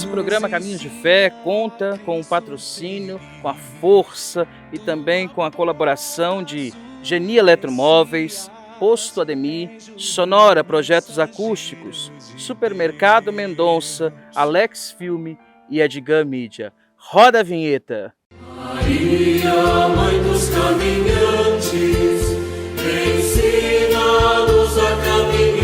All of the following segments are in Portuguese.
Esse programa Caminhos de Fé conta com o patrocínio, com a força e também com a colaboração de Geni Eletromóveis, Posto Ademir, Sonora Projetos Acústicos, Supermercado Mendonça, Alex Filme e Edgar Mídia. Roda a vinheta! Maria, mãe dos caminhantes, ensina-nos a caminhar.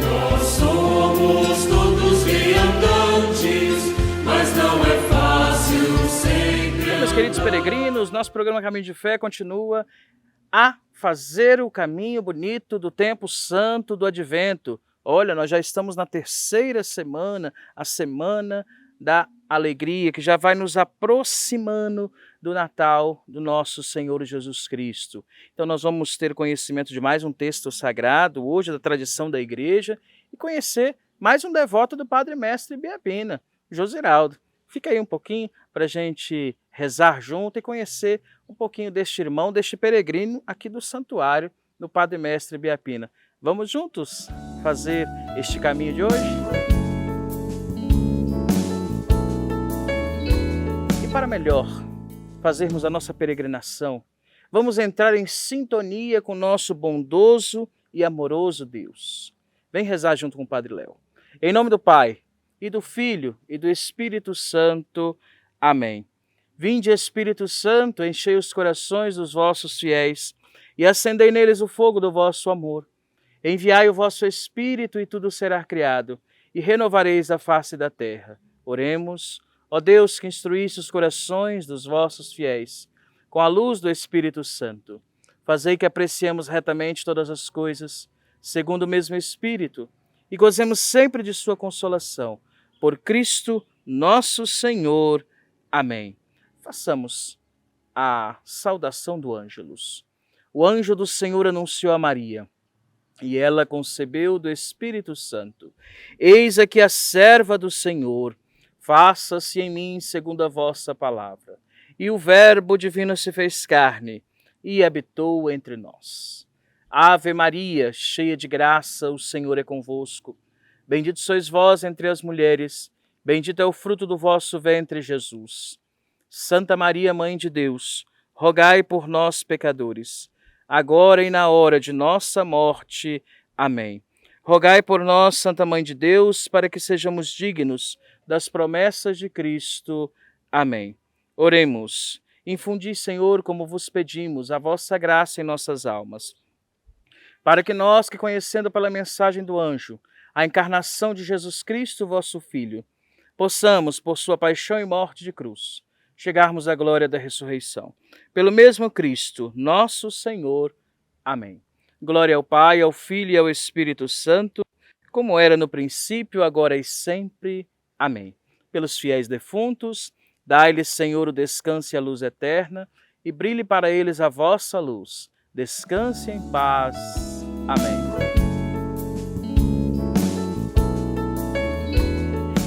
Nós somos todos viandantes, mas não é fácil sempre. Meus queridos peregrinos, nosso programa Caminho de Fé continua a fazer o caminho bonito do tempo santo do Advento. Olha, nós já estamos na terceira semana, a semana da alegria, que já vai nos aproximando do Natal do nosso Senhor Jesus Cristo. Então nós vamos ter conhecimento de mais um texto sagrado, hoje da tradição da igreja, e conhecer mais um devoto do Padre Mestre Biapina, Josiraldo. Fica aí um pouquinho para a gente rezar junto e conhecer um pouquinho deste irmão, deste peregrino aqui do santuário do Padre Mestre Biapina. Vamos juntos fazer este caminho de hoje? E para melhor fazermos a nossa peregrinação, vamos entrar em sintonia com o nosso bondoso e amoroso Deus. Vem rezar junto com o Padre Léo. Em nome do Pai, e do Filho, e do Espírito Santo. Amém. Vinde, Espírito Santo, enchei os corações dos vossos fiéis, e acendei neles o fogo do vosso amor. Enviai o vosso Espírito, e tudo será criado, e renovareis a face da terra. Oremos. Ó Deus, que instruísse os corações dos vossos fiéis, com a luz do Espírito Santo, fazei que apreciemos retamente todas as coisas, segundo o mesmo Espírito, e gozemos sempre de sua consolação. Por Cristo nosso Senhor. Amém. Façamos a saudação do Ângelus. O anjo do Senhor anunciou a Maria, e ela concebeu do Espírito Santo. Eis aqui a serva do Senhor, faça-se em mim segundo a vossa palavra. E o Verbo divino se fez carne e habitou entre nós. Ave Maria, cheia de graça, o Senhor é convosco. Bendito sois vós entre as mulheres, bendito é o fruto do vosso ventre, Jesus. Santa Maria, Mãe de Deus, rogai por nós, pecadores, agora e na hora de nossa morte. Amém. Rogai por nós, Santa Mãe de Deus, para que sejamos dignos das promessas de Cristo. Amém. Oremos. Infundi, Senhor, como vos pedimos, a vossa graça em nossas almas, para que nós, que conhecendo pela mensagem do anjo a encarnação de Jesus Cristo, vosso Filho, possamos, por sua paixão e morte de cruz, chegarmos à glória da ressurreição. Pelo mesmo Cristo, nosso Senhor. Amém. Glória ao Pai, ao Filho e ao Espírito Santo, como era no princípio, agora e sempre. Amém. Pelos fiéis defuntos, dai-lhes, Senhor, o descanso e a luz eterna, e brilhe para eles a vossa luz. Descanse em paz. Amém.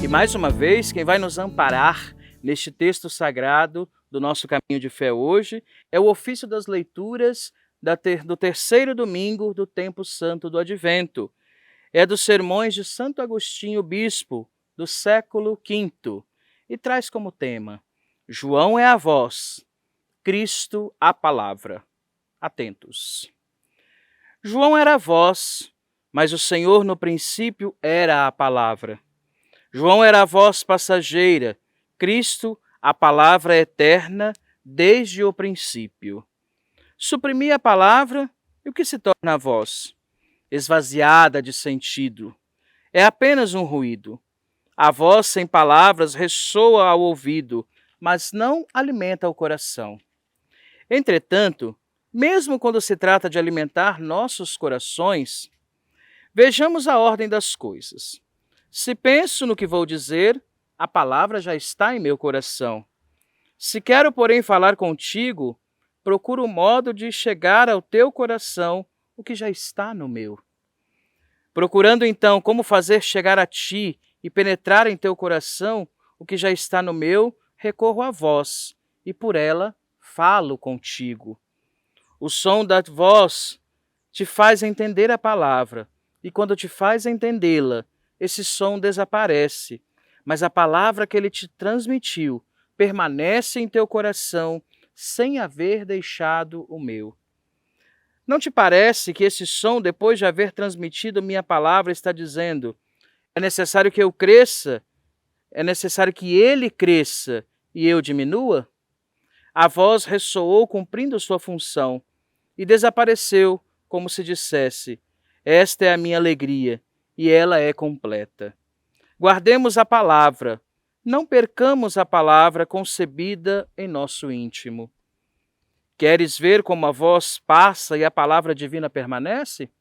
E mais uma vez, quem vai nos amparar neste texto sagrado do nosso caminho de fé hoje é o ofício das leituras do terceiro domingo do tempo santo do Advento. É dos sermões de Santo Agostinho, bispo do século V, e traz como tema: João é a voz, Cristo a palavra. Atentos. João era a voz, mas o Senhor no princípio era a palavra. João era a voz passageira, Cristo a palavra eterna desde o princípio. Suprimir a palavra, e o que se torna a voz? Esvaziada de sentido. É apenas um ruído. A voz sem palavras ressoa ao ouvido, mas não alimenta o coração. Entretanto, mesmo quando se trata de alimentar nossos corações, vejamos a ordem das coisas. Se penso no que vou dizer, a palavra já está em meu coração. Se quero, porém, falar contigo, procuro um modo de chegar ao teu coração o que já está no meu. Procurando, então, como fazer chegar a ti e penetrar em teu coração o que já está no meu, recorro à voz, e por ela falo contigo. O som da voz te faz entender a palavra, e quando te faz entendê-la, esse som desaparece, mas a palavra que ele te transmitiu permanece em teu coração sem haver deixado o meu. Não te parece que esse som, depois de haver transmitido minha palavra, está dizendo: é necessário que eu cresça, é necessário que ele cresça e eu diminua? A voz ressoou cumprindo sua função e desapareceu como se dissesse: esta é a minha alegria e ela é completa. Guardemos a palavra, não percamos a palavra concebida em nosso íntimo. Queres ver como a voz passa e a palavra divina permanece?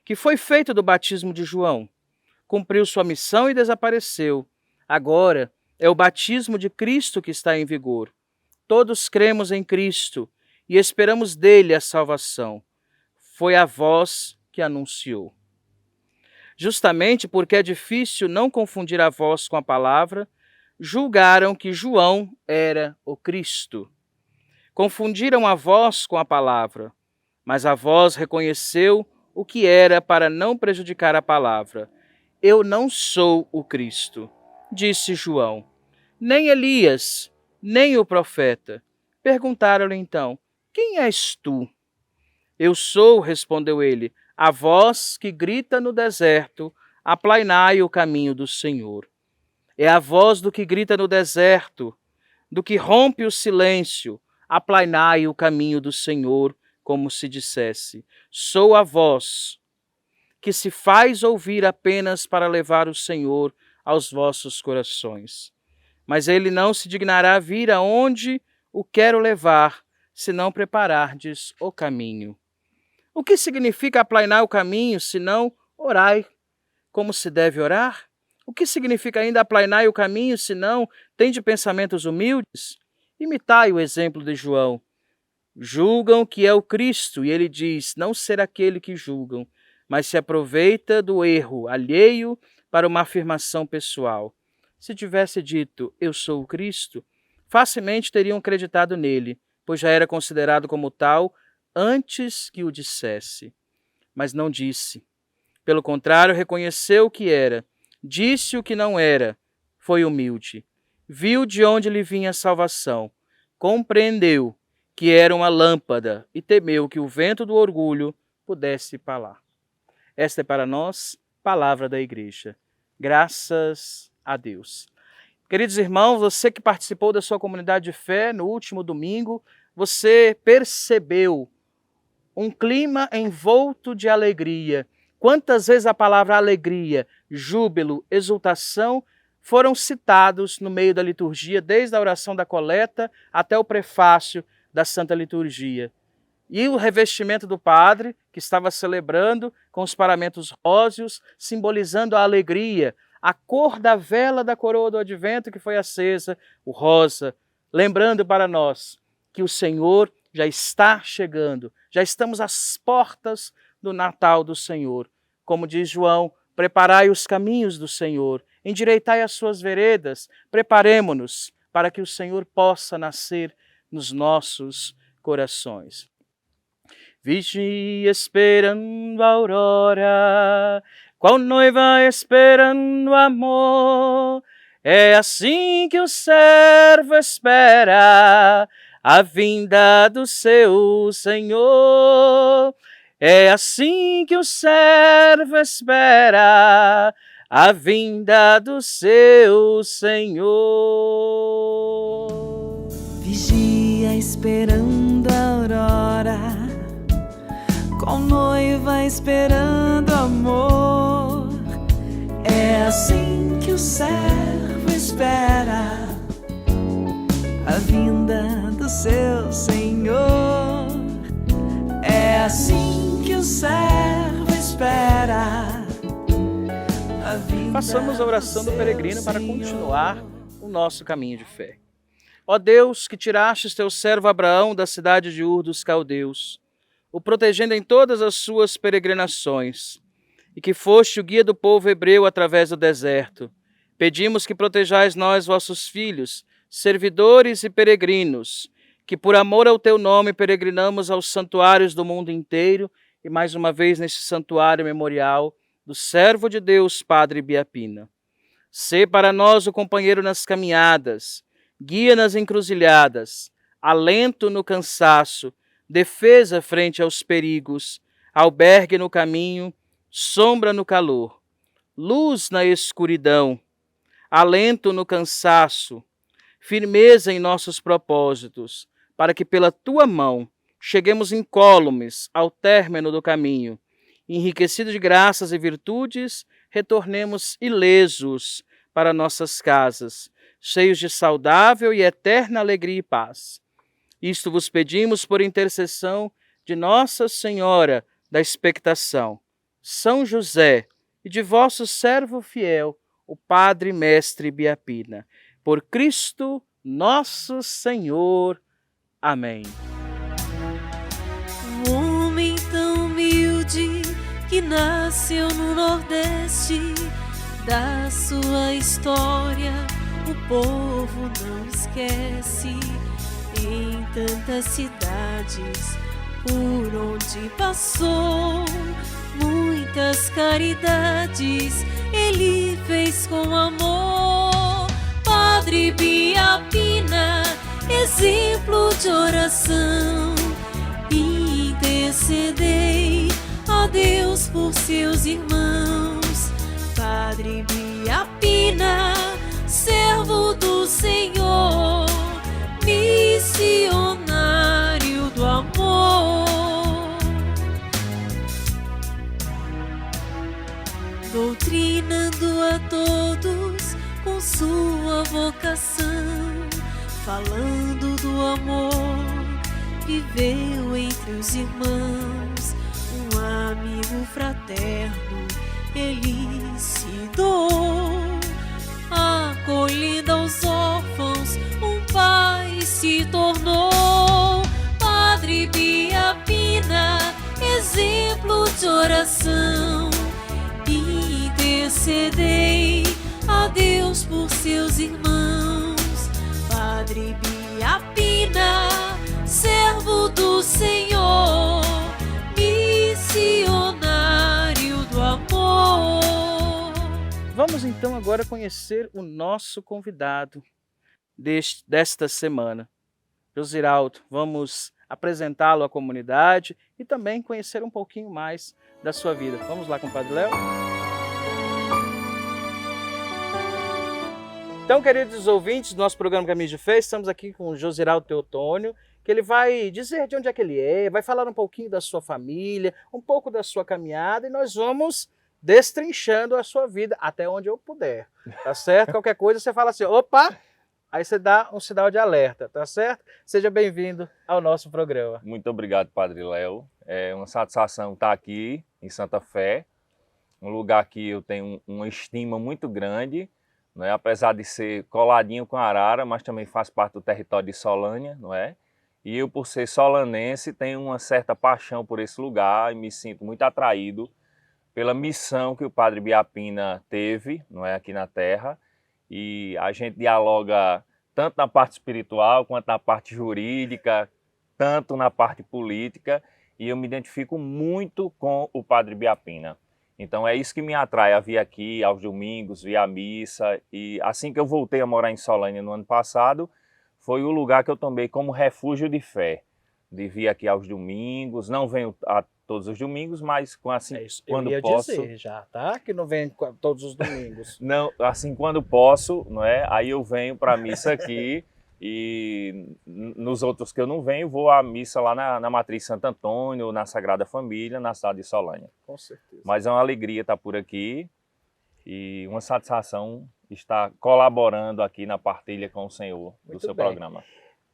Que foi feito do batismo de João? Cumpriu sua missão e desapareceu. Agora é o batismo de Cristo que está em vigor. Todos cremos em Cristo e esperamos dele a salvação. Foi a voz que anunciou. Justamente porque é difícil não confundir a voz com a palavra, julgaram que João era o Cristo. Confundiram a voz com a palavra, mas a voz reconheceu o que era para não prejudicar a palavra. Eu não sou o Cristo, disse João, nem Elias, nem o profeta. Perguntaram-lhe então: quem és tu? Eu sou, respondeu ele, a voz que grita no deserto: aplainai o caminho do Senhor. É a voz do que grita no deserto, do que rompe o silêncio: aplainai o caminho do Senhor, como se dissesse: sou a voz que se faz ouvir apenas para levar o Senhor aos vossos corações. Mas ele não se dignará vir aonde o quero levar, se não preparardes o caminho. O que significa aplainar o caminho, senão orai como se deve orar? O que significa ainda aplainar o caminho, senão tende pensamentos humildes? Imitai o exemplo de João. Julgam que é o Cristo, e ele diz não ser aquele que julgam, mas se aproveita do erro alheio para uma afirmação pessoal. Se tivesse dito, eu sou o Cristo, facilmente teriam acreditado nele, pois já era considerado como tal antes que o dissesse. Mas não disse. Pelo contrário, reconheceu o que era, disse o que não era, foi humilde. Viu de onde lhe vinha a salvação, compreendeu que era uma lâmpada e temeu que o vento do orgulho pudesse falar. Esta é para nós palavra da igreja. Graças a Deus. Queridos irmãos, você que participou da sua comunidade de fé no último domingo, você percebeu um clima envolto de alegria. Quantas vezes a palavra alegria, júbilo, exultação foram citados no meio da liturgia, desde a oração da coleta até o prefácio da Santa Liturgia. E o revestimento do padre, que estava celebrando com os paramentos róseos, simbolizando a alegria, a cor da vela da coroa do advento que foi acesa, o rosa, lembrando para nós que o Senhor já está chegando, já estamos às portas do Natal do Senhor. Como diz João, preparai os caminhos do Senhor, endireitai as suas veredas, preparemo-nos para que o Senhor possa nascer nos nossos corações. Vigia esperando a aurora, qual noiva esperando amor. É assim que o servo espera a vinda do seu Senhor. É assim que o servo espera a vinda do seu Senhor. Vigia esperando a aurora, qual noiva esperando amor. É assim que o servo espera a vinda do seu Senhor. É assim que o servo espera a vinda. Façamos a oração do peregrino para continuar o nosso caminho de fé. Ó Deus, que tirastes teu servo Abraão da cidade de Ur dos Caldeus, o protegendo em todas as suas peregrinações, e que foste o guia do povo hebreu através do deserto, pedimos que protejais nós, vossos filhos, servidores e peregrinos, que por amor ao teu nome peregrinamos aos santuários do mundo inteiro, e mais uma vez nesse santuário memorial do servo de Deus, Padre Biapina. Sê para nós o companheiro nas caminhadas, guia nas encruzilhadas, alento no cansaço, defesa frente aos perigos, albergue no caminho, sombra no calor, luz na escuridão, alento no cansaço, firmeza em nossos propósitos, para que pela tua mão cheguemos incólumes ao término do caminho, enriquecidos de graças e virtudes, retornemos ilesos para nossas casas, cheios de saudável e eterna alegria e paz. Isto vos pedimos por intercessão de Nossa Senhora da Expectação, São José e de vosso servo fiel, o Padre Mestre Biapina. Por Cristo nosso Senhor. Amém. Um homem tão humilde que nasceu no Nordeste, da sua história o povo não esquece. Em tantas cidades por onde passou, muitas caridades ele fez com amor. Padre Biapina, exemplo de oração, intercedei a Deus por seus irmãos. Padre Biapina, servo do Senhor, missionário do amor, doutrinando a todos com sua vocação, falando do amor, viveu entre os irmãos, um amigo fraterno, ele se doou, acolhendo aos órfãos, um pai se tornou. Padre Biapina, exemplo de oração, intercedei a Deus por seus irmãos. Padre Biapina, servo do Senhor, missionário do amor. Vamos então agora conhecer o nosso convidado desta semana. Josiraldo, vamos apresentá-lo à comunidade e também conhecer um pouquinho mais da sua vida. Vamos lá com o Padre Léo? Então, queridos ouvintes do nosso programa Caminho de Fé, estamos aqui com o Josiraldo Teotônio, que ele vai dizer de onde é que ele é, vai falar um pouquinho da sua família, um pouco da sua caminhada, e nós vamos destrinchando a sua vida até onde eu puder, tá certo? Qualquer coisa você fala assim, opa, aí você dá um sinal de alerta, tá certo? Seja bem-vindo ao nosso programa. Muito obrigado, Padre Léo. É uma satisfação estar aqui em Santa Fé, um lugar que eu tenho uma estima muito grande, não é? Apesar de ser coladinho com Arara, mas também faz parte do território de Solânia, não é? E eu, por ser solanense, tenho uma certa paixão por esse lugar e me sinto muito atraído pela missão que o Padre Biapina teve, não é, aqui na Terra. E a gente dialoga tanto na parte espiritual quanto na parte jurídica, tanto na parte política, e eu me identifico muito com o Padre Biapina. Então é isso que me atrai a vir aqui aos domingos, vir à missa. E assim que eu voltei a morar em Solânia no ano passado, foi o lugar que eu tomei como refúgio de fé, de vir aqui aos domingos. Não venho a todos os domingos, mas assim, quando posso. Dizer já, tá? Que não vem todos os domingos. Não, assim, quando posso, não é? Aí eu venho para a missa aqui e nos outros que eu não venho, vou à missa lá na Matriz Santo Antônio, na Sagrada Família, na cidade de Solânia. Com certeza. Mas é uma alegria estar por aqui e uma satisfação estar colaborando aqui na partilha com o Senhor do seu programa.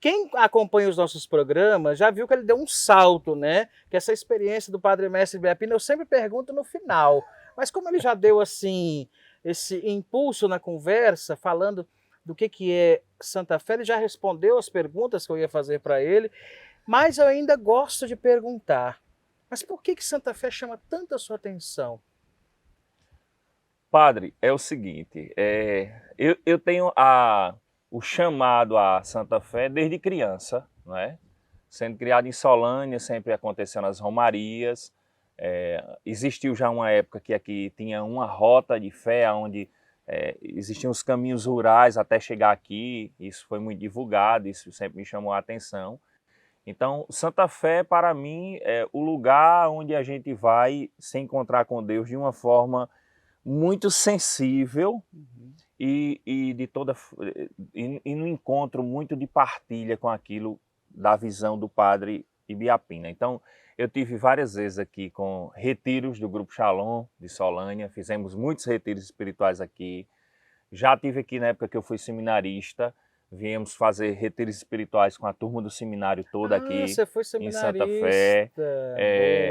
Quem acompanha os nossos programas já viu que ele deu um salto, né? Que essa experiência do Padre Mestre Biapina eu sempre pergunto no final. Mas como ele já deu assim esse impulso na conversa, falando do que é Santa Fé, ele já respondeu as perguntas que eu ia fazer para ele. Mas eu ainda gosto de perguntar. Mas por que Santa Fé chama tanto a sua atenção? Padre, é o seguinte, eu tenho o chamado a Santa Fé desde criança, não é? Sendo criado em Solânia, sempre acontecendo as romarias. Existiu já uma época que aqui tinha uma rota de fé, onde existiam os caminhos rurais até chegar aqui, isso foi muito divulgado, isso sempre me chamou a atenção. Então, Santa Fé, para mim, é o lugar onde a gente vai se encontrar com Deus de uma forma muito sensível e no encontro muito de partilha com aquilo da visão do Padre Ibiapina. Então, eu tive várias vezes aqui com retiros do Grupo Shalom de Solânia, fizemos muitos retiros espirituais aqui. Já tive aqui na época que eu fui seminarista, viemos fazer retiros espirituais com a turma do seminário toda aqui Você foi em seminarista. Santa Fé.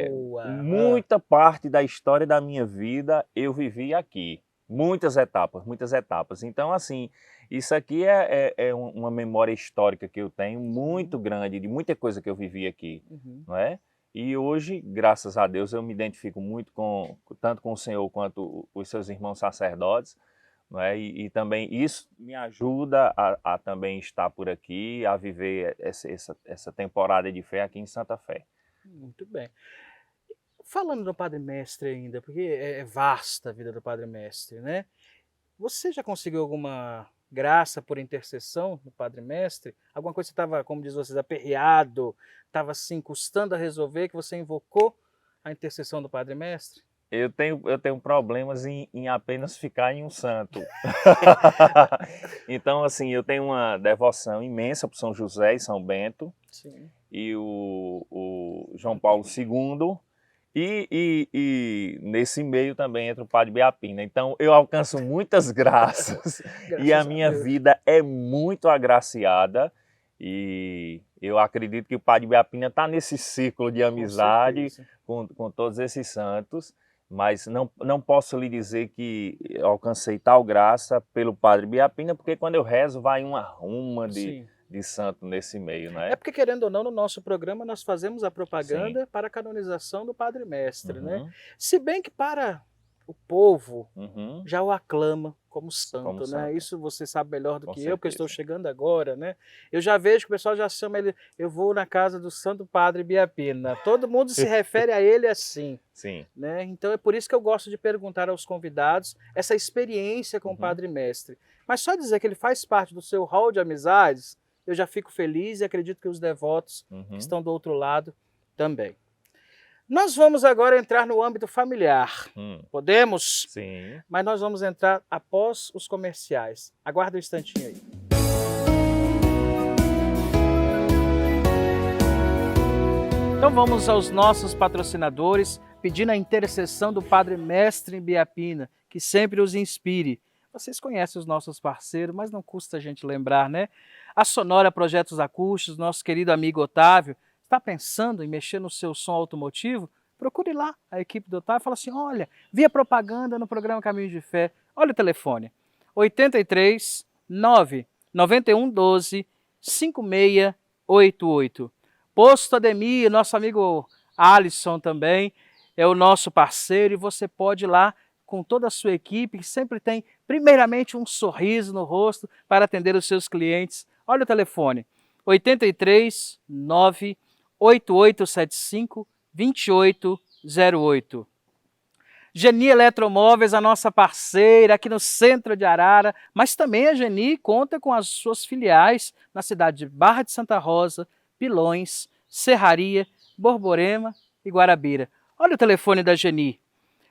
Boa. Muita parte da história da minha vida eu vivi aqui. Muitas etapas. Então, assim, isso aqui é uma memória histórica que eu tenho muito grande, de muita coisa que eu vivi aqui, não é? E hoje, graças a Deus, eu me identifico muito tanto com o Senhor quanto os seus irmãos sacerdotes, não é? E também isso me ajuda a também estar por aqui, a viver essa temporada de fé aqui em Santa Fé. Muito bem. Falando do Padre Mestre ainda, porque é vasta a vida do Padre Mestre, né? Você já conseguiu alguma graça por intercessão do Padre Mestre? Alguma coisa que você estava, como diz vocês, aperreado, estava assim, custando a resolver, que você invocou a intercessão do Padre Mestre? Eu tenho problemas em apenas ficar em um santo. Então, assim, eu tenho uma devoção imensa por São José e São Bento. Sim. E o João Paulo II. E nesse meio também entra o Padre Ibiapina. Então eu alcanço muitas graças e a minha vida é muito agraciada. E eu acredito que o Padre Ibiapina está nesse ciclo de amizade com todos esses santos. Mas não posso lhe dizer que eu alcancei tal graça pelo Padre Ibiapina, porque quando eu rezo vai uma ruma de santo nesse meio, né? É porque, querendo ou não, no nosso programa nós fazemos a propaganda para a canonização do Padre Mestre, né? Se bem que para o povo já o aclama como santo, né? Isso você sabe melhor do que eu, porque eu estou chegando agora, né? Eu já vejo que o pessoal já chama ele, eu vou na casa do Santo Padre Ibiapina. Todo mundo se refere a ele assim. Sim. Né? Então é por isso que eu gosto de perguntar aos convidados essa experiência com o Padre Mestre. Mas só dizer que ele faz parte do seu hall de amizades, eu já fico feliz e acredito que os devotos que estão do outro lado também. Nós vamos agora entrar no âmbito familiar. Podemos? Sim. Mas nós vamos entrar após os comerciais. Aguarda um instantinho aí. Então vamos aos nossos patrocinadores, pedindo a intercessão do Padre Mestre Ibiapina, que sempre os inspire. Vocês conhecem os nossos parceiros, mas não custa a gente lembrar, né? A Sonora Projetos Acústicos, nosso querido amigo Otávio, está pensando em mexer no seu som automotivo? Procure lá a equipe do Otávio e fala assim, olha, vi a propaganda no programa Caminho de Fé. Olha o telefone, 83 9 91 12 5688. Posto Ademir, nosso amigo Alisson também é o nosso parceiro e você pode ir lá com toda a sua equipe, que sempre tem, primeiramente, um sorriso no rosto para atender os seus clientes. Olha o telefone, 83 9 8875 2808. Geni Eletromóveis, a nossa parceira aqui no centro de Arara, mas também a Geni conta com as suas filiais na cidade de Barra de Santa Rosa, Pilões, Serraria, Borborema e Guarabira. Olha o telefone da Geni,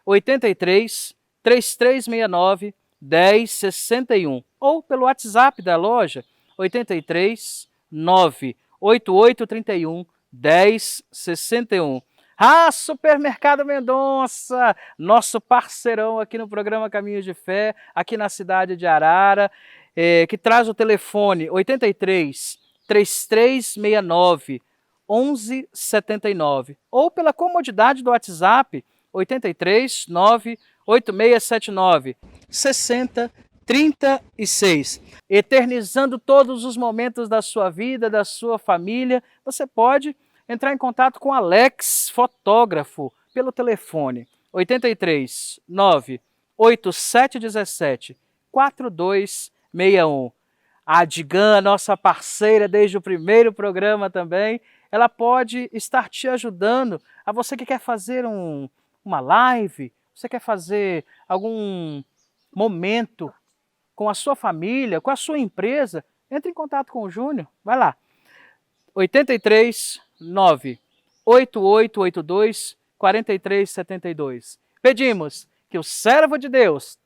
83 3369 1061 ou pelo WhatsApp da loja 83 98831 1061. Ah, Supermercado Mendonça, nosso parceirão aqui no programa Caminho de Fé, aqui na cidade de Arara, que traz o telefone 83 3369 1179 ou pela comodidade do WhatsApp 83 98679 6036. Eternizando todos os momentos da sua vida, da sua família, você pode entrar em contato com Alex, fotógrafo, pelo telefone 83 98717 4261. A Adgan, nossa parceira desde o primeiro programa também, ela pode estar te ajudando a você que quer fazer uma live, você quer fazer algum momento com a sua família, com a sua empresa, entre em contato com o Júnior. Vai lá. 83 9 8882 4372. Pedimos que o servo de Deus,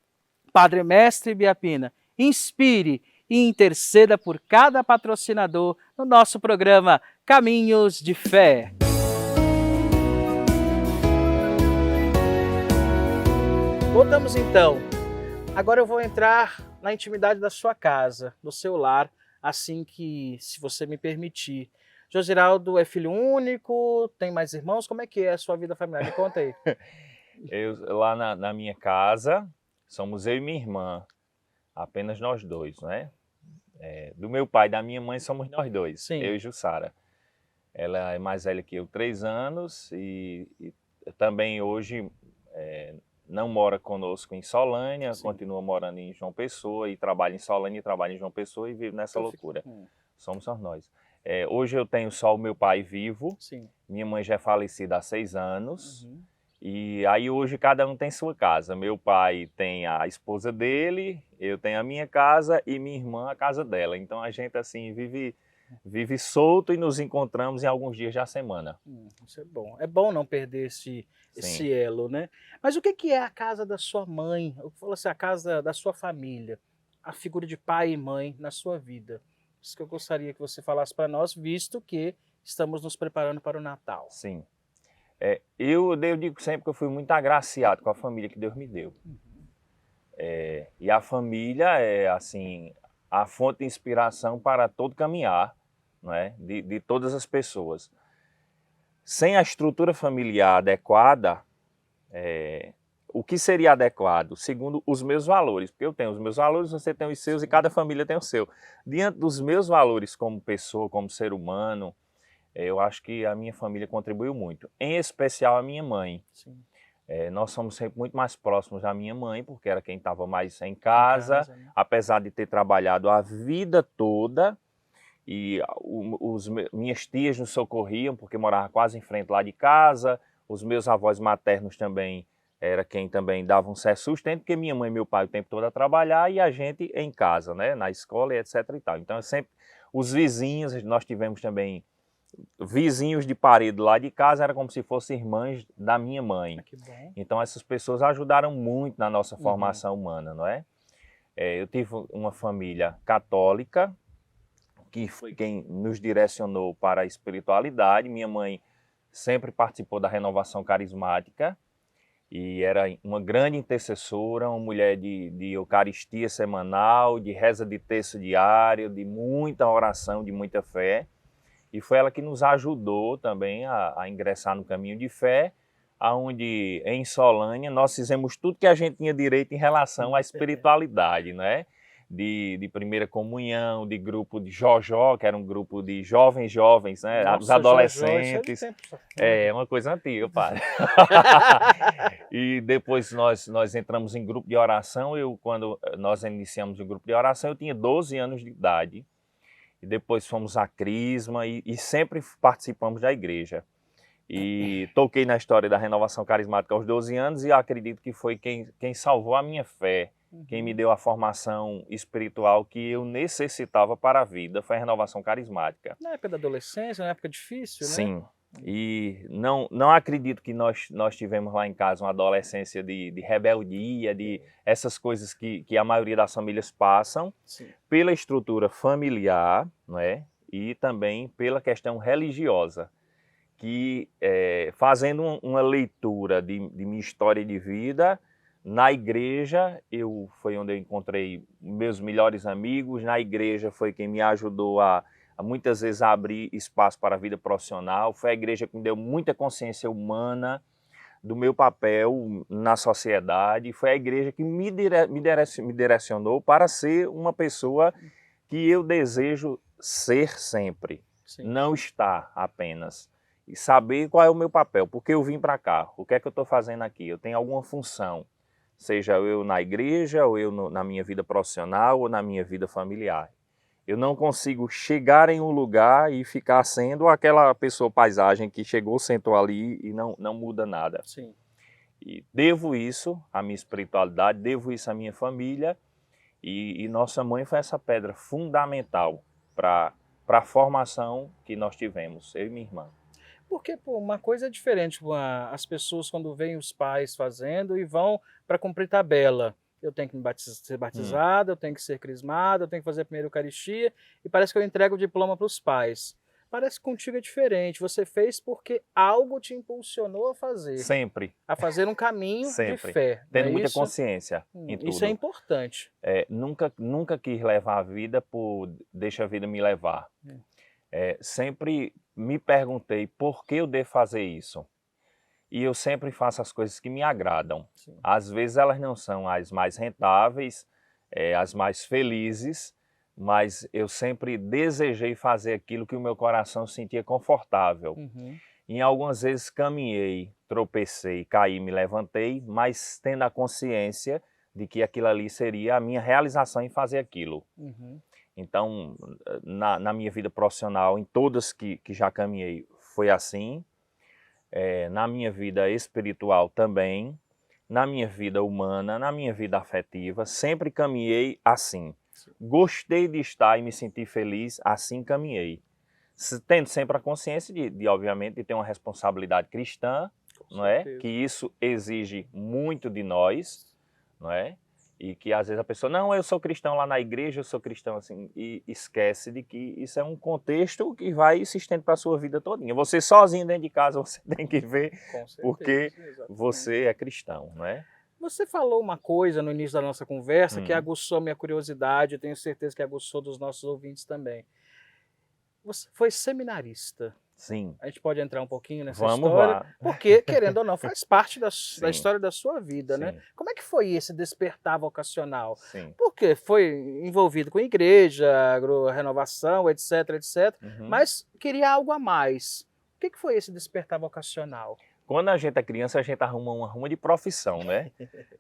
Padre Mestre Biapina, inspire e interceda por cada patrocinador no nosso programa Caminhos de Fé. Voltamos então. Agora eu vou entrar na intimidade da sua casa, do seu lar, assim que, se você me permitir. Joseraldo é filho único, tem mais irmãos? Como é que é a sua vida familiar? Me conta aí. Lá na minha casa, somos eu e minha irmã, apenas nós dois, né? Do meu pai e da minha mãe somos nós dois, Sim. eu e Jussara. Ela é mais velha que eu, 3 anos, e também hoje não mora conosco em Solânia, Sim. continua morando em João Pessoa, e trabalha em Solânia, e trabalha em João Pessoa, e vive nessa Eu loucura. fico- Somos só nós. Hoje eu tenho só o meu pai vivo, Sim. minha mãe já é falecida há 6 anos, Uhum. e aí hoje cada um tem sua casa. Meu pai tem a esposa dele, eu tenho a minha casa e minha irmã a casa dela. Então a gente assim vive solto e nos encontramos em alguns dias da semana. Isso é bom. É bom não perder esse elo, né? Mas o que é a casa da sua mãe? Eu falo assim, a casa da sua família, a figura de pai e mãe na sua vida. Isso que eu gostaria que você falasse para nós, visto que estamos nos preparando para o Natal. Sim. Eu digo sempre que eu fui muito agraciado com a família que Deus me deu. E a família é assim a fonte de inspiração para todo caminhar, não é? De todas as pessoas. Sem a estrutura familiar adequada, o que seria adequado? Segundo os meus valores, porque eu tenho os meus valores, você tem os seus e cada família tem o seu. Diante dos meus valores como pessoa, como ser humano, eu acho que a minha família contribuiu muito, em especial a minha mãe. Sim. Nós somos sempre muito mais próximos da minha mãe, porque era quem estava mais em casa, né? apesar de ter trabalhado a vida toda, e minhas tias nos socorriam, porque morava quase em frente lá de casa, os meus avós maternos também era quem também dava um certo sustento, porque minha mãe e meu pai o tempo todo a trabalhar e a gente em casa, né, na escola e etc e tal. Então sempre os vizinhos, nós tivemos também vizinhos de parede lá de casa, era como se fossem irmãs da minha mãe. Que bom. Então essas pessoas ajudaram muito na nossa formação humana, não é? Eu tive uma família católica, que foi quem nos direcionou para a espiritualidade. Minha mãe sempre participou da renovação carismática e era uma grande intercessora, uma mulher de eucaristia semanal, de reza de terço diário, de muita oração, de muita fé. E foi ela que nos ajudou também a ingressar no caminho de fé, onde em Solânia nós fizemos tudo que a gente tinha direito em relação à espiritualidade, né? De primeira comunhão, de grupo de Jojó, que era um grupo de jovens, né? Nossa, Os adolescentes. Jojó, isso É uma coisa antiga, pai. E depois nós entramos em grupo de oração. Quando nós iniciamos o grupo de oração, eu tinha 12 anos de idade. E depois fomos à Crisma e sempre participamos da igreja. E toquei na história da renovação carismática aos 12 anos e acredito que foi quem salvou a minha fé, quem me deu a formação espiritual que eu necessitava para a vida, foi a renovação carismática. Na época da adolescência, na época difícil, né? Sim. E não acredito que nós tivemos lá em casa uma adolescência de rebeldia, de essas coisas que a maioria das famílias passam. Sim. Pela estrutura familiar, não é? E também pela questão religiosa, que fazendo uma leitura de minha história de vida, na igreja foi onde eu encontrei meus melhores amigos, na igreja foi quem me ajudou a muitas vezes a abrir espaço para a vida profissional, foi a igreja que me deu muita consciência humana do meu papel na sociedade, foi a igreja que me direcionou para ser uma pessoa que eu desejo ser sempre, Sim. não estar apenas, e saber qual é o meu papel, porque eu vim para cá, o que é que eu estou fazendo aqui, eu tenho alguma função, seja eu na igreja, ou eu na minha vida profissional, ou na minha vida familiar. Eu não consigo chegar em um lugar e ficar sendo aquela pessoa paisagem que chegou, sentou ali e não muda nada. Sim. E devo isso à minha espiritualidade, devo isso à minha família, e nossa mãe foi essa pedra fundamental para a formação que nós tivemos, eu e minha irmã. Porque, pô, uma coisa é diferente, as pessoas quando veem os pais fazendo e vão para cumprir tabela. Eu tenho que ser batizado, eu tenho que ser crismado, eu tenho que fazer a primeira Eucaristia, e parece que eu entrego o diploma para os pais. Parece que contigo é diferente. Você fez porque algo te impulsionou a fazer. Sempre. A fazer um caminho Sempre. de fé. Tendo não é muita isso? consciência em tudo. Isso é importante. Nunca quis levar a vida por deixa a vida me levar. Sempre me perguntei por que eu devo fazer isso. E eu sempre faço as coisas que me agradam. Sim. Às vezes elas não são as mais rentáveis, as mais felizes, mas eu sempre desejei fazer aquilo que o meu coração sentia confortável. Em algumas vezes caminhei, tropecei, caí, me levantei, mas tendo a consciência de que aquilo ali seria a minha realização em fazer aquilo. Então, na minha vida profissional, em todas que já caminhei, foi assim. Na minha vida espiritual também, na minha vida humana, na minha vida afetiva, sempre caminhei assim. Gostei de estar e me sentir feliz, assim caminhei. Tendo sempre a consciência obviamente, de ter uma responsabilidade cristã, não é? Que isso exige muito de nós, não é? E que às vezes a pessoa, não, eu sou cristão lá na igreja, eu sou cristão assim, e esquece de que isso é um contexto que vai se estender para a sua vida todinha. Você sozinho dentro de casa, você tem que ver porque você é cristão, não é? Você falou uma coisa no início da nossa conversa que aguçou a minha curiosidade, eu tenho certeza que aguçou dos nossos ouvintes também. Você foi seminarista. Sim. A gente pode entrar um pouquinho nessa Vamos história, lá. porque, querendo ou não, faz parte da Sim. história da sua vida, Sim. né? Como é que foi esse despertar vocacional? Sim. Porque foi envolvido com igreja, renovação, etc, etc, mas queria algo a mais. O que foi esse despertar vocacional? Quando a gente é criança, a gente arruma uma ruma de profissão, né?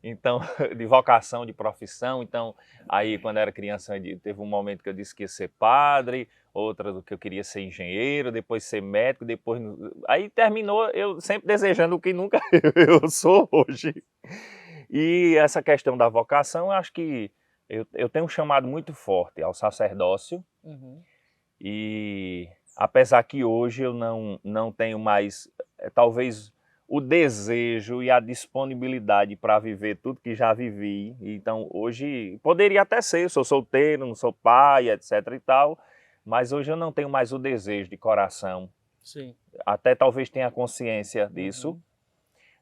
Então, de vocação, de profissão. Então, aí quando eu era criança, teve um momento que eu disse que ia ser padre, outra do que eu queria ser engenheiro, depois ser médico, depois... Aí terminou eu sempre desejando o que nunca eu sou hoje. E essa questão da vocação, eu acho que eu tenho um chamado muito forte ao sacerdócio. E apesar que hoje eu não tenho mais, talvez, o desejo e a disponibilidade para viver tudo que já vivi. Então, hoje, poderia até ser, eu sou solteiro, não sou pai, etc e tal, mas hoje eu não tenho mais o desejo de coração. Sim. Até talvez tenha consciência disso,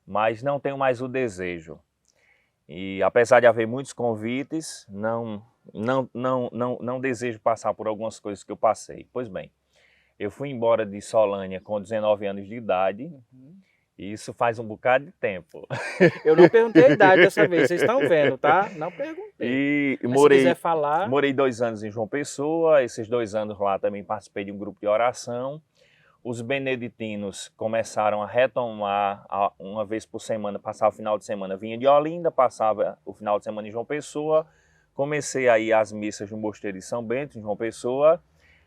mas não tenho mais o desejo. E apesar de haver muitos convites, não desejo passar por algumas coisas que eu passei. Pois bem, eu fui embora de Solânia com 19 anos de idade, e isso faz um bocado de tempo. Eu não perguntei a idade dessa vez, vocês estão vendo, tá? Não perguntei. E mas se quiser falar... morei 2 anos em João Pessoa, esses 2 anos lá também participei de um grupo de oração. Os beneditinos começaram a retomar uma vez por semana, passava o final de semana, vinha de Olinda, passava o final de semana em João Pessoa. Comecei a ir às missas no Mosteiro de São Bento, em João Pessoa.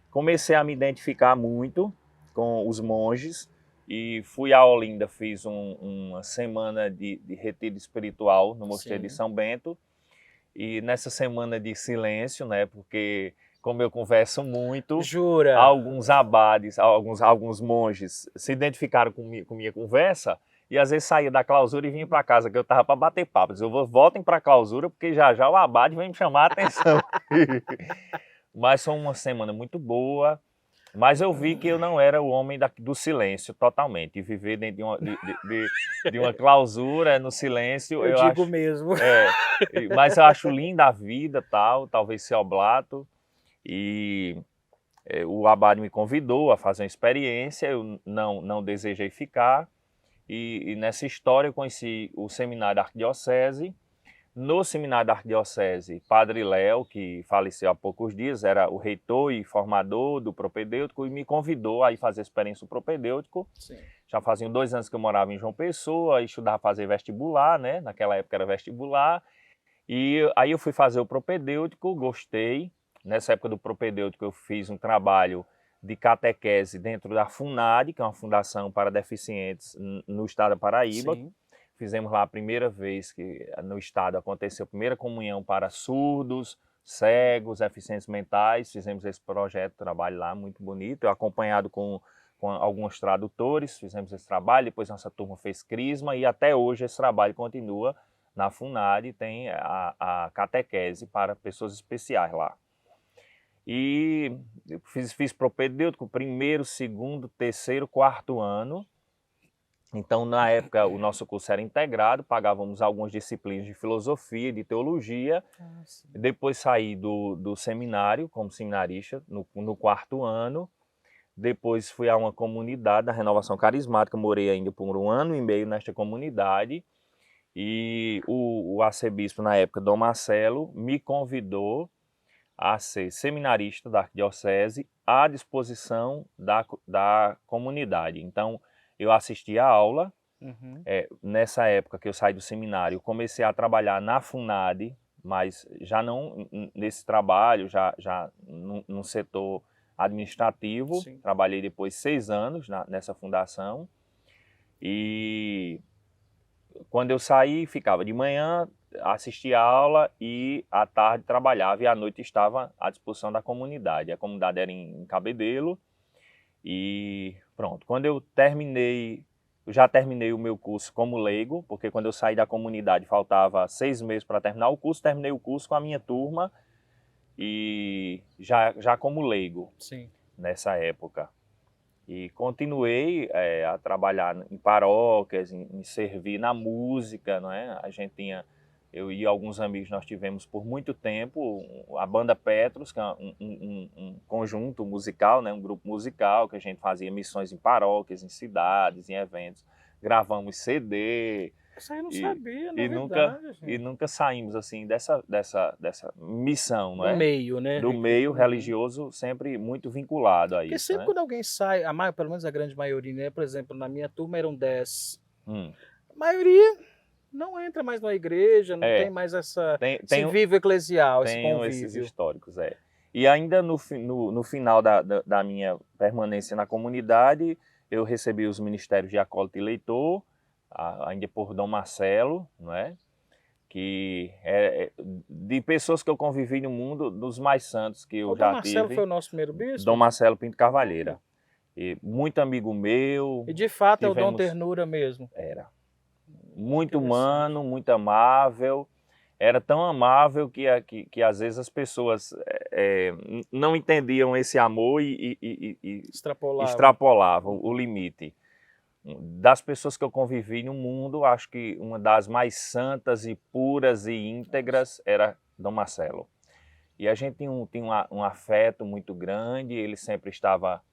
Comecei a me identificar muito com os monges e fui a Olinda, fiz uma semana de retiro espiritual no Mosteiro de São Bento. E nessa semana de silêncio, né, porque... Como eu converso muito, Jura? Alguns abades, alguns monges se identificaram com minha conversa e às vezes saía da clausura e vinha para casa, que eu estava para bater papo. Voltem para a clausura porque já o abade vem me chamar a atenção. Mas foi uma semana muito boa, mas eu vi que eu não era o homem do silêncio totalmente. E viver dentro de uma clausura, no silêncio... Eu digo acho, mesmo. Mas eu acho linda a vida, talvez ser oblato. E o abade me convidou a fazer uma experiência, eu não desejei ficar, e nessa história eu conheci o seminário da Arquidiocese. No seminário da Arquidiocese, Padre Léo, que faleceu há poucos dias, era o reitor e formador do propedêutico, e me convidou a ir fazer a experiência do propedêutico. Já faziam 2 anos que eu morava em João Pessoa, estudava para fazer vestibular, né? Naquela época era vestibular, e aí eu fui fazer o propedêutico, gostei. Nessa época do propedêutico eu fiz um trabalho de catequese dentro da FUNAD, que é uma fundação para deficientes no estado da Paraíba. fizemos lá a primeira vez que no estado aconteceu a primeira comunhão para surdos, cegos, deficientes mentais. Fizemos esse projeto, trabalho lá muito bonito, eu acompanhado com alguns tradutores, fizemos esse trabalho, depois nossa turma fez crisma e até hoje esse trabalho continua na FUNAD, tem a catequese para pessoas especiais lá. E eu fiz propedêutico o primeiro, segundo, terceiro, quarto ano. Então, na época, o nosso curso era integrado, pagávamos algumas disciplinas de filosofia, de teologia. Depois saí do seminário, como seminarista, no quarto ano. Depois fui a uma comunidade da Renovação Carismática, morei ainda por 1 ano e meio nesta comunidade. E o arcebispo, na época, Dom Marcelo, me convidou a ser seminarista da arquidiocese à disposição da comunidade. Então, eu assisti a aula. Nessa época que eu saí do seminário, comecei a trabalhar na FUNAD, mas já não nesse trabalho, já no setor administrativo. Sim. Trabalhei depois 6 anos nessa fundação. E quando eu saí, ficava de manhã, assistia a aula e à tarde trabalhava e à noite estava à disposição da comunidade. A comunidade era em Cabedelo e pronto. Quando eu já terminei o meu curso como leigo, porque quando eu saí da comunidade faltava 6 meses para terminar o curso, terminei o curso com a minha turma e já como leigo. Sim. Nessa época. E continuei a trabalhar em paróquias, em servir na música, não é? Eu e alguns amigos, nós tivemos por muito tempo a Banda Petros, que é um conjunto musical, né? Um grupo musical, que a gente fazia missões em paróquias, em cidades, em eventos. Gravamos CD. Isso aí eu não sabia, novidade, e nunca saímos assim dessa missão, não é? Do meio, né? Do meio religioso, sempre muito vinculado a Porque isso. sempre né? quando alguém sai, pelo menos a grande maioria, né? Por exemplo, na minha turma eram 10. A maioria não entra mais na igreja, não tem mais esse vínculo eclesial, esse convívio. Esses históricos, E ainda no final da minha permanência na comunidade, eu recebi os ministérios de acólito e leitor, ainda por Dom Marcelo, não é? Que de pessoas que eu convivi no mundo, dos mais santos que eu já tive. Dom Marcelo foi o nosso primeiro bispo? Dom Marcelo Pinto Carvalheira. E muito amigo meu. E de fato é o Dom Ternura mesmo? Era. Muito humano, muito amável. Era tão amável que às vezes as pessoas não entendiam esse amor e extrapolavam o limite. Das pessoas que eu convivi no mundo, acho que uma das mais santas e puras e íntegras era Dom Marcelo. E a gente tinha um afeto muito grande, ele sempre estava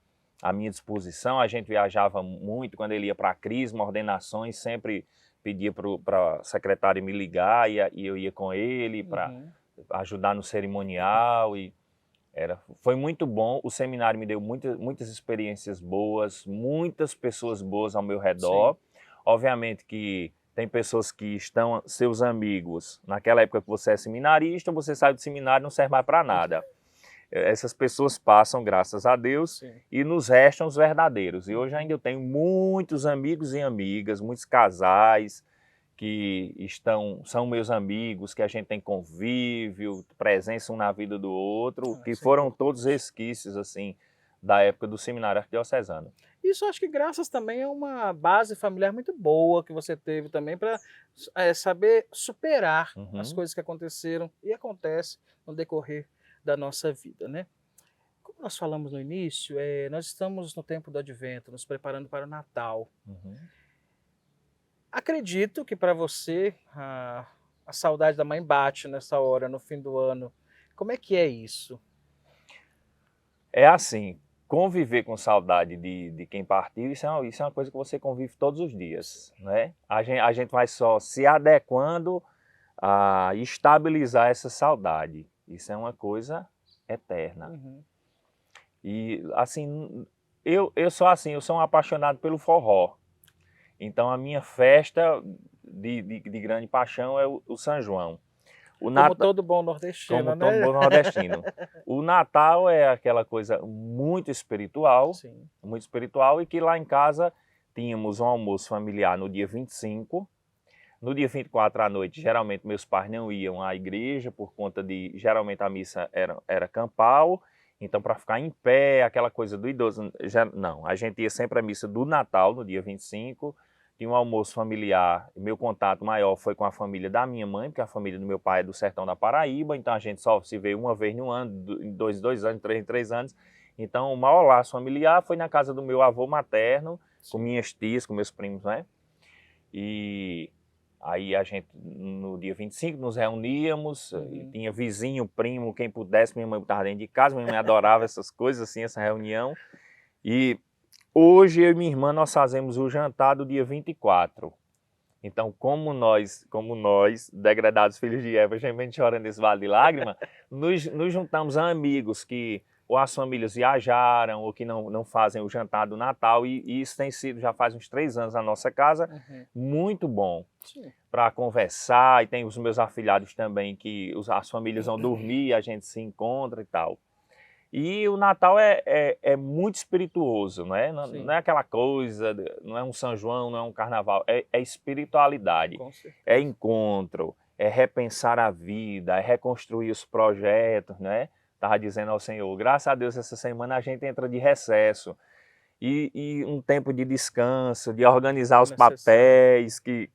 à minha disposição, a gente viajava muito, quando ele ia para a crisma, ordenações, sempre pedia para a secretária me ligar e eu ia com ele para ajudar no cerimonial. Foi muito bom, o seminário me deu muitas experiências boas, muitas pessoas boas ao meu redor. Sim. Obviamente que tem pessoas que estão seus amigos. Naquela época que você é seminarista, você sai do seminário e não serve mais para nada. Essas pessoas passam, graças a Deus, sim, e nos restam os verdadeiros. E hoje ainda eu tenho muitos amigos e amigas, muitos casais que são meus amigos, que a gente tem convívio, presença um na vida do outro, que foram todos resquícios assim da época do seminário arquidiocesano. Isso acho que graças também a uma base familiar muito boa que você teve também para saber superar as coisas que aconteceram e acontecem no decorrer da nossa vida, né? Como nós falamos no início, nós estamos no tempo do Advento, nos preparando para o Natal. Acredito que para você a saudade da mãe bate nessa hora, no fim do ano. Como é que é isso? É assim, conviver com saudade de quem partiu, isso é uma coisa que você convive todos os dias, né? A gente vai só se adequando a estabilizar essa saudade. Isso é uma coisa eterna. E assim, eu sou assim, eu sou um apaixonado pelo forró. Então a minha festa de grande paixão é o São João. Como todo bom nordestino, né? Como todo bom nordestino. O Natal é aquela coisa muito espiritual, sim, muito espiritual, e que lá em casa tínhamos um almoço familiar no dia 25, No dia 24 à noite, geralmente meus pais não iam à igreja por conta de, geralmente a missa era campal, então para ficar em pé, aquela coisa do idoso, não, a gente ia sempre à missa do Natal, no dia 25, tinha um almoço familiar, meu contato maior foi com a família da minha mãe, porque a família do meu pai é do sertão da Paraíba, então a gente só se vê uma vez no ano, em dois anos, três em 3 anos, então o maior laço familiar foi na casa do meu avô materno, com minhas tias, com meus primos, né? E aí a gente, no dia 25, nos reuníamos, tinha vizinho, primo, quem pudesse, minha mãe estava dentro de casa, minha mãe adorava essas coisas, assim, essa reunião. E hoje eu e minha irmã, nós fazemos o jantar do dia 24. Então, como nós, degradados filhos de Eva, geralmente chorando nesse vale de lágrima, nos juntamos a amigos que ou as famílias viajaram, ou que não fazem o jantar do Natal, e isso tem sido, já faz uns 3 anos na nossa casa, muito bom para conversar, e tem os meus afilhados também, que as famílias vão dormir, a gente se encontra e tal. E o Natal é muito espirituoso, não é? Não é aquela coisa, não é um São João, não é um carnaval, é espiritualidade, é encontro, é repensar a vida, é reconstruir os projetos, né? Estava dizendo ao Senhor, graças a Deus essa semana a gente entra de recesso e um tempo de descanso, de organizar os papéis que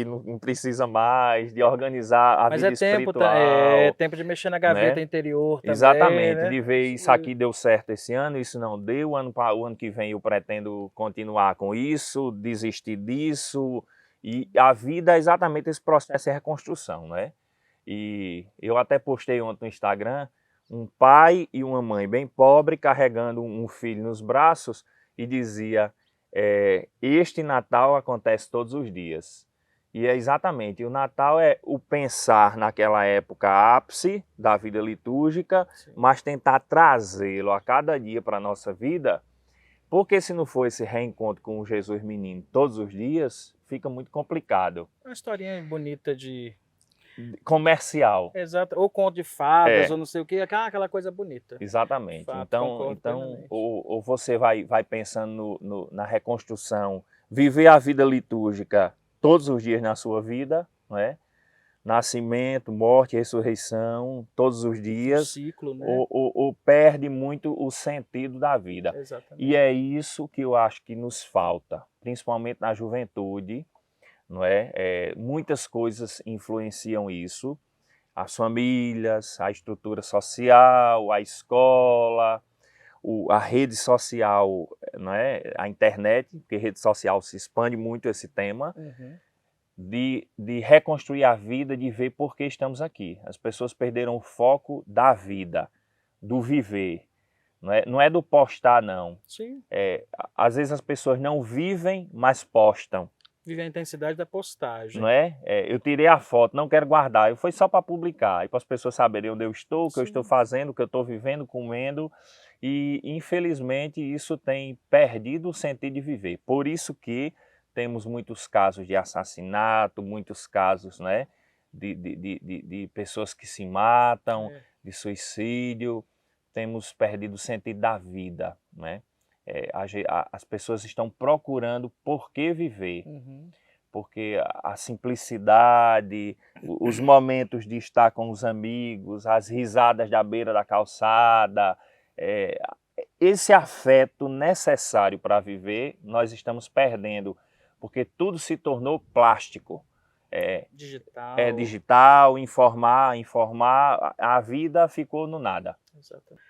não precisa mais, de organizar a vida espiritual. É tempo de mexer na gaveta, né? Interior também. Exatamente, né? De ver isso aqui deu certo esse ano, isso não deu, o ano que vem eu pretendo continuar com isso, desistir disso, e a vida é exatamente esse processo de reconstrução, né? E eu até postei ontem no Instagram, um pai e uma mãe bem pobre carregando um filho nos braços e dizia, este Natal acontece todos os dias. E é exatamente, o Natal é o pensar naquela época ápice da vida litúrgica, mas tentar trazê-lo a cada dia para a nossa vida, porque se não for esse reencontro com o Jesus menino todos os dias, fica muito complicado. Uma historinha bonita de... comercial. Exato, ou conto de fadas, ou não sei o que, aquela coisa bonita. Exatamente. Fato, então ou você vai pensando na reconstrução, viver a vida litúrgica todos os dias na sua vida, não é? Nascimento, morte, ressurreição, todos os dias. O ciclo, né? Ou perde muito o sentido da vida. Exatamente. E é isso que eu acho que nos falta, principalmente na juventude, não é? Muitas coisas influenciam isso, as famílias, a estrutura social, a escola, a rede social, não é? A internet, porque rede social se expande muito esse tema, de reconstruir a vida, de ver por que estamos aqui. As pessoas perderam o foco da vida, do viver, não é do postar, não. Sim. Às vezes as pessoas não vivem, mas postam. Viver a intensidade da postagem. Não é? Eu tirei a foto, não quero guardar. Foi só para publicar, e para as pessoas saberem onde eu estou, o que eu estou fazendo, o que eu estou vivendo, comendo. E, infelizmente, isso tem perdido o sentido de viver. Por isso que temos muitos casos de assassinato, muitos casos, né, de pessoas que se matam, de suicídio. Temos perdido o sentido da vida, né? As pessoas estão procurando por que viver, porque a simplicidade, os momentos de estar com os amigos, as risadas da beira da calçada, esse afeto necessário para viver, nós estamos perdendo, porque tudo se tornou plástico. Digital, informar, a vida ficou no nada. Exatamente.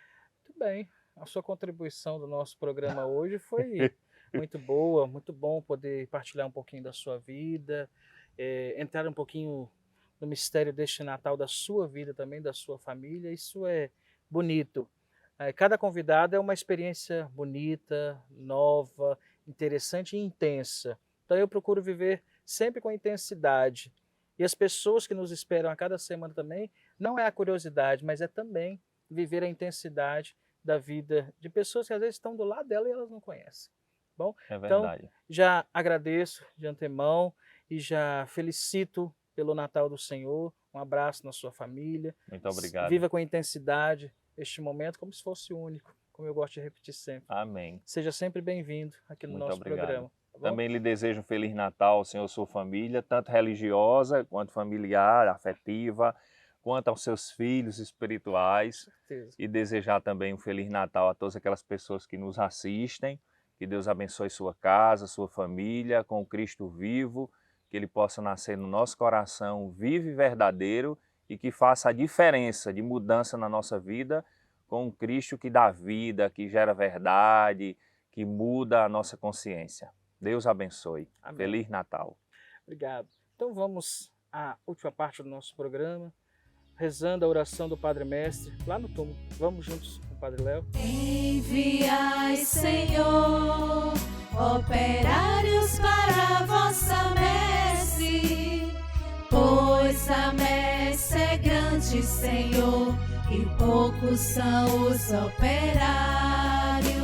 Muito bem. A sua contribuição do nosso programa hoje foi muito boa, muito bom poder partilhar um pouquinho da sua vida, entrar um pouquinho no mistério deste Natal da sua vida também, da sua família. Isso é bonito. Cada convidado é uma experiência bonita, nova, interessante e intensa. Então eu procuro viver sempre com intensidade. E as pessoas que nos esperam a cada semana também, não é a curiosidade, mas é também viver a intensidade da vida de pessoas que às vezes estão do lado dela e elas não conhecem. Bom, é verdade. Então, já agradeço de antemão e já felicito pelo Natal do Senhor. Um abraço na sua família. Muito obrigado. Viva com intensidade este momento como se fosse único, como eu gosto de repetir sempre. Amém. Seja sempre bem-vindo aqui no nosso programa. Tá bom? bom? Também lhe desejo um Feliz Natal ao senhor e sua família, tanto religiosa quanto familiar, afetiva, quanto aos seus filhos espirituais. Certeza. E desejar também um Feliz Natal a todas aquelas pessoas que nos assistem. Que Deus abençoe sua casa, sua família, com o Cristo vivo, que Ele possa nascer no nosso coração vivo e verdadeiro e que faça a diferença de mudança na nossa vida com um Cristo que dá vida, que gera verdade, que muda a nossa consciência. Deus abençoe. Amém. Feliz Natal. Obrigado. Então vamos à última parte do nosso programa, rezando a oração do Padre Mestre lá no túmulo. Vamos juntos com o Padre Léo. Enviai, Senhor, operários para a vossa messe, pois a messe é grande, Senhor, e poucos são os operários.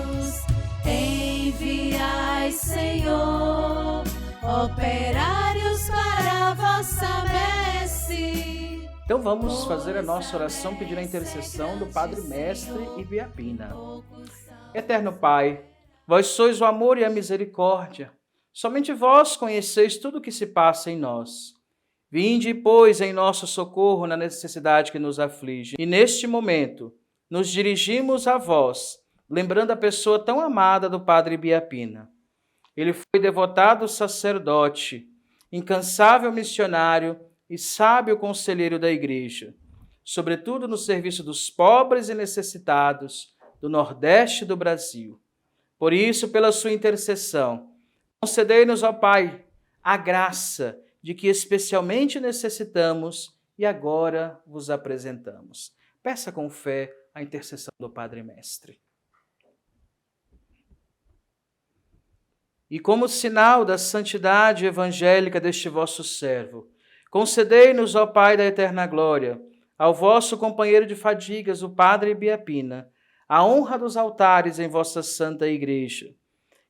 Enviai, Senhor, operários para a vossa messe. Então vamos fazer a nossa oração pedindo a intercessão do Padre Mestre Ibiapina. Eterno Pai, vós sois o amor e a misericórdia. Somente vós conheceis tudo o que se passa em nós. Vinde, pois, em nosso socorro na necessidade que nos aflige. E neste momento, nos dirigimos a vós, lembrando a pessoa tão amada do Padre Ibiapina. Ele foi devotado sacerdote, incansável missionário e sábio conselheiro da Igreja, sobretudo no serviço dos pobres e necessitados do Nordeste do Brasil. Por isso, pela sua intercessão, concedei-nos, ó Pai, a graça de que especialmente necessitamos e agora vos apresentamos. Peça com fé a intercessão do Padre Mestre. E como sinal da santidade evangélica deste vosso servo, concedei-nos, ó Pai da eterna glória, ao vosso companheiro de fadigas, o Padre Ibiapina, a honra dos altares em vossa santa Igreja.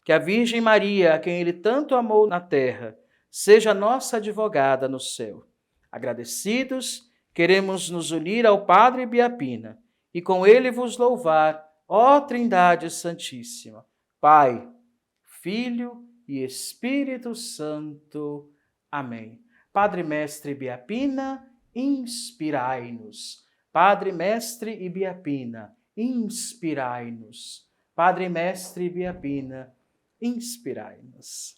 Que a Virgem Maria, a quem ele tanto amou na terra, seja nossa advogada no céu. Agradecidos, queremos nos unir ao Padre Ibiapina e com ele vos louvar, ó Trindade Santíssima, Pai, Filho e Espírito Santo. Amém. Padre Mestre Ibiapina, inspirai-nos. Padre Mestre Ibiapina, inspirai-nos. Padre Mestre Ibiapina, inspirai-nos.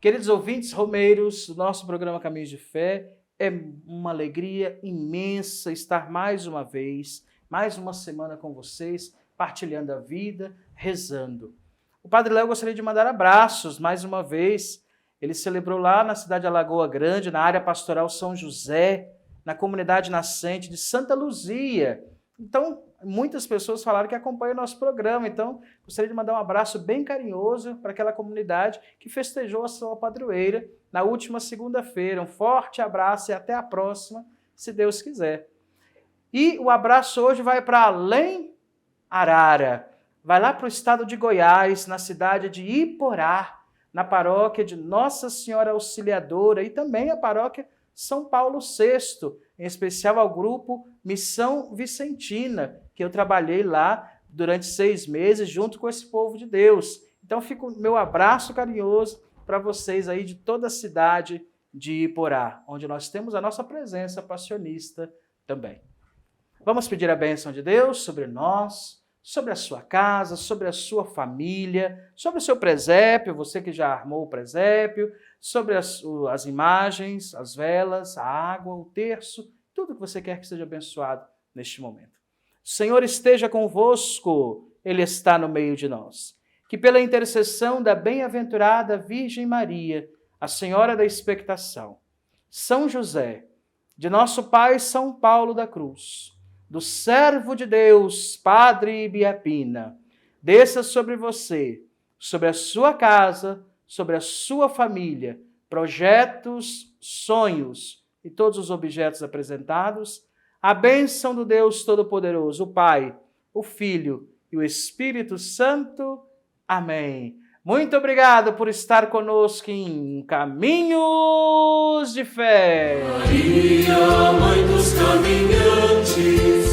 Queridos ouvintes romeiros do nosso programa Caminhos de Fé, é uma alegria imensa estar mais uma vez, mais uma semana com vocês, partilhando a vida, rezando. O Padre Léo gostaria de mandar abraços mais uma vez. Ele celebrou lá na cidade de Alagoa Grande, na área pastoral São José, na comunidade nascente de Santa Luzia. Então, muitas pessoas falaram que acompanham o nosso programa. Então, gostaria de mandar um abraço bem carinhoso para aquela comunidade que festejou a sua padroeira na última segunda-feira. Um forte abraço e até a próxima, se Deus quiser. E o abraço hoje vai para Além Arara. Vai lá para o estado de Goiás, na cidade de Iporá, na paróquia de Nossa Senhora Auxiliadora e também a paróquia São Paulo VI, em especial ao grupo Missão Vicentina, que eu trabalhei lá durante 6 meses junto com esse povo de Deus. Então fica o meu abraço carinhoso para vocês aí de toda a cidade de Iporá, onde nós temos a nossa presença passionista também. Vamos pedir a bênção de Deus sobre nós, sobre a sua casa, sobre a sua família, sobre o seu presépio, você que já armou o presépio, sobre as imagens, as velas, a água, o terço, tudo que você quer que seja abençoado neste momento. O Senhor esteja convosco, Ele está no meio de nós. Que pela intercessão da bem-aventurada Virgem Maria, a Senhora da Expectação, São José, de nosso Pai São Paulo da Cruz, do servo de Deus, Padre Ibiapina, desça sobre você, sobre a sua casa, sobre a sua família, projetos, sonhos e todos os objetos apresentados, a bênção do Deus Todo-Poderoso, o Pai, o Filho e o Espírito Santo. Amém. Muito obrigado por estar conosco em Caminhos de Fé. Maria, Mãe dos Caminhantes,